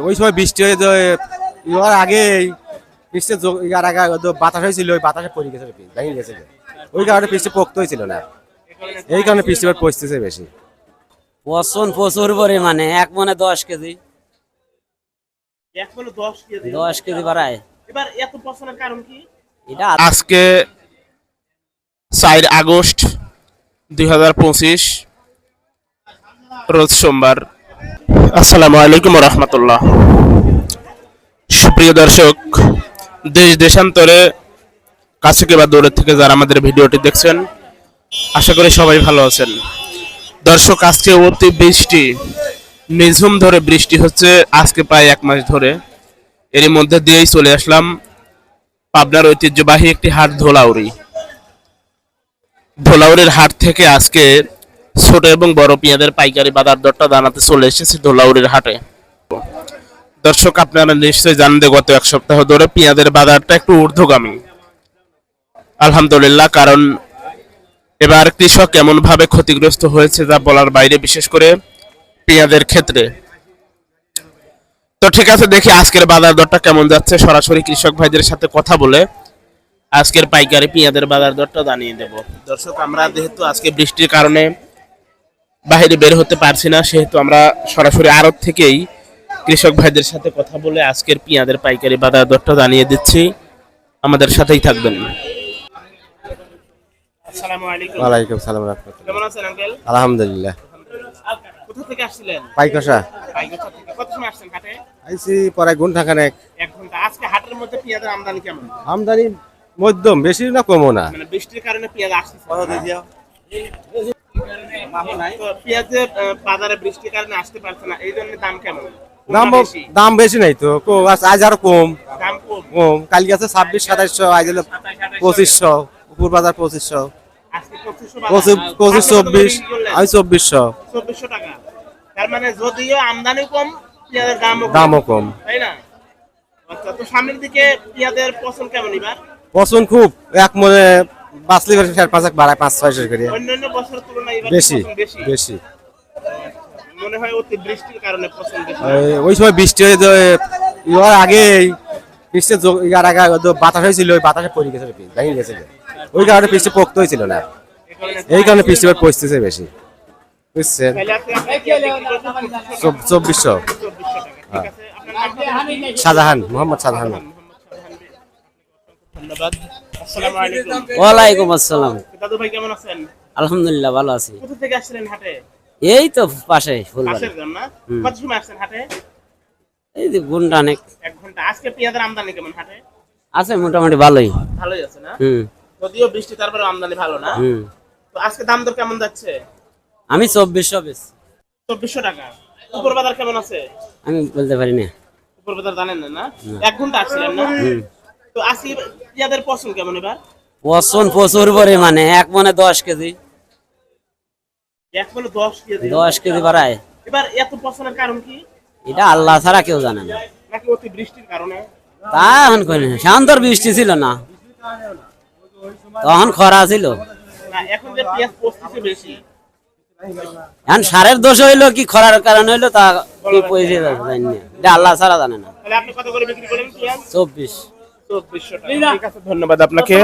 ওই সময় বৃষ্টি হয়ে ইয়ার আগে বৃষ্টি ইয়ার আগে বাতাস হয়েছিল, ওই বাতাসে পড়ে গেছে, ভেঙে গেছে, ওই কারণে বৃষ্টি পোক্ত হয়েছিল না, এই কারণে বৃষ্টিপাত পড়তেছে বেশি। পছন্দ প্রচুর পরিমাণে, এক মনে 10 কেজি, 10 কেজি বাড়ায়। এবার এত পছন্দের কারণ কি? এটা আজকে 4 আগস্ট 2025 রোজ সোমবার। আসসালামু আলাইকুম রহমতুল্লাহ। সুপ্রিয় দর্শক, দেশ দেশান্তরে কাছে কিংবা দূরের থেকে যারা আমাদের ভিডিওটি দেখছেন, আশা করি সবাই ভালো আছেন। দর্শক, আজকে অতি বৃষ্টি, নিঝুম ধরে বৃষ্টি হচ্ছে আজকে প্রায় 1 মাস ধরে। এর মধ্যে দিয়েই চলে আসলাম পাবনার ঐতিহ্যবাহী একটি হাট ধোলাউড়ির হাট থেকে আজকে ছোট এবং বড় পেঁয়াজের পাইকারি বাজার দরটা জানাতে চলে এসেছি ধোলাউড়ির হাটে। দর্শক, আপনারা নিশ্চয়ই জানেন যে গত 1 সপ্তাহ ধরে পেঁয়াজের বাজারটা একটু ঊর্ধ্বগামী, আলহামদুলিল্লাহ। কারণ এবার কৃষক এমন ভাবে ক্ষতিগ্রস্ত হয়েছে যা বলার বাইরে, বিশেষ করে পেঁয়াজের ক্ষেত্রে। তো ঠিক আছে, দেখি আজকের বাজার দরটা কেমন যাচ্ছে। সরাসরি কৃষক ভাইদের সাথে কথা বলে আজকের পাইকারি পেঁয়াজের বাজার দরটা জানিয়ে দেব। দর্শক, আমরা যেহেতু আজকে বৃষ্টির কারণে বাইরে বের হতে পারছি না, সেহেতু আমরা সরাসরি আড়ত থেকেই কৃষক ভাইদের সাথে কথা বলে আজকের পেঁয়াজের পাইকারি বাজার দরটা জানিয়ে দিচ্ছি। আমাদের সাথেই থাকবেন। আসসালামু আলাইকুম। ওয়ালাইকুম সালাম রাহমাতুল্লাহ। কেমন আছেন আঙ্কেল? আলহামদুলিল্লাহ। কোথা থেকে আসছিলেন? পাইকসা পাইকসা থেকে। কত সময় আসছেন হাটে? আইছি পরে ঘন্টা খানেক। 1 ঘন্টা। আজকে হাটের মধ্যে পেঁয়াজের আমদানি কেমন? আমদানি মধ্যম, বেশি না কমও না। মানে বৃষ্টির কারণে পেঁয়াজ আসছে। তো পেঁয়াজের বাজারে বৃষ্টির কারণে আসতে পারছে না, এই জন্য দাম কেমন? দাম বেশি নাই তো, আজ আরো কম। দাম কম। কালকে আছে 2600-2700, আজ হলো 2500, উপর বাজার 2500, আজকে 2500 25-24, আমি 2400। 2400 টাকা। তার মানে যদিও আমদানি কম, পেঁয়াজের দামও কম, তাই না? আচ্ছা, তো সামনের দিকে পেঁয়াজের পছন্দ কেমন এবার? পছন্দ খুব, এক মনে বাঁচলি 4-5 বাড়ায় 5-6 করে অন্যান্য বছরের তুলনায় এবার বেশি পছন্দ বেশি। মনে হয় অতি বৃষ্টির কারণে পছন্দ বেশি। ওই সময় বৃষ্টি হয়ে ইয়ার আগে বৃষ্টি ইয়ার আগে বাতাস হয়েছিল, ওই বাতাসে পড়ে গেছে, ভেঙে গেছে, ওই কারণে বৃষ্টি পোক্ত হয়েছিল না, এই কারণে বৃষ্টিপাত পড়তেছে বেশি, বুঝছেন। 2400। শাহজাহান, মোহাম্মদ শাহজাহান। ধন্যবাদ। আসসালামু আলাইকুম। ওয়ালাইকুম আসসালাম। দাদু ভাই কেমন আছেন? আলহামদুলিল্লাহ ভালো আছি। কোথা থেকে আসছিলেন হাটে? এই তো পাশে ফুলবাড়ি। পাশের গ্রাম না? কত সময় আসছেন হাটে? এই যে ঘন্টা অনেক 1 ঘন্টা। আজকে পেঁয়াজের আমদানি কেমন হাটে? আছে, মোটামুটি ভালোই। ভালোই আছে না? হুম। যদিও বৃষ্টি, তারপরে আমদানি ভালো না? হুম। তো আজকে দাম দর কেমন যাচ্ছে? আমি 2400 বেশি। 2400 টাকা। উপর বাজার কেমন আছে? আমি বলতে পারি না। উপর বাজার জানেন না? 1 ঘন্টা আসছিলেন না? তো আজকে পেঁয়াজের পছন্দ কেমন এবার? পছন্দ প্রচুর পরিমাণে, এক মনে 10 কেজি, 1 বলে 10 কেজি। 10 কেজি বাড়ায়। এবার এত পছন্দের কারণ কি? এটা আল্লাহ ছাড়া কেউ জানে না। নাকি অতি বৃষ্টির কারণে? তা এখন কই না, শান্তর বৃষ্টি ছিল না, তখন খরা ছিল। না, এখন যে পেঁয়াজ পচতেছে বেশি। এখন সারের দোষ হইলো কি খরার কারণে হইলো, তা কি পয়সা জানি না, এটা আল্লাহ ছাড়া জানে না। তাহলে আপনি কত করে বিক্রি করেন পেঁয়াজ? 24। 2400 টাকা। ঠিক আছে, ধন্যবাদ আপনাকে।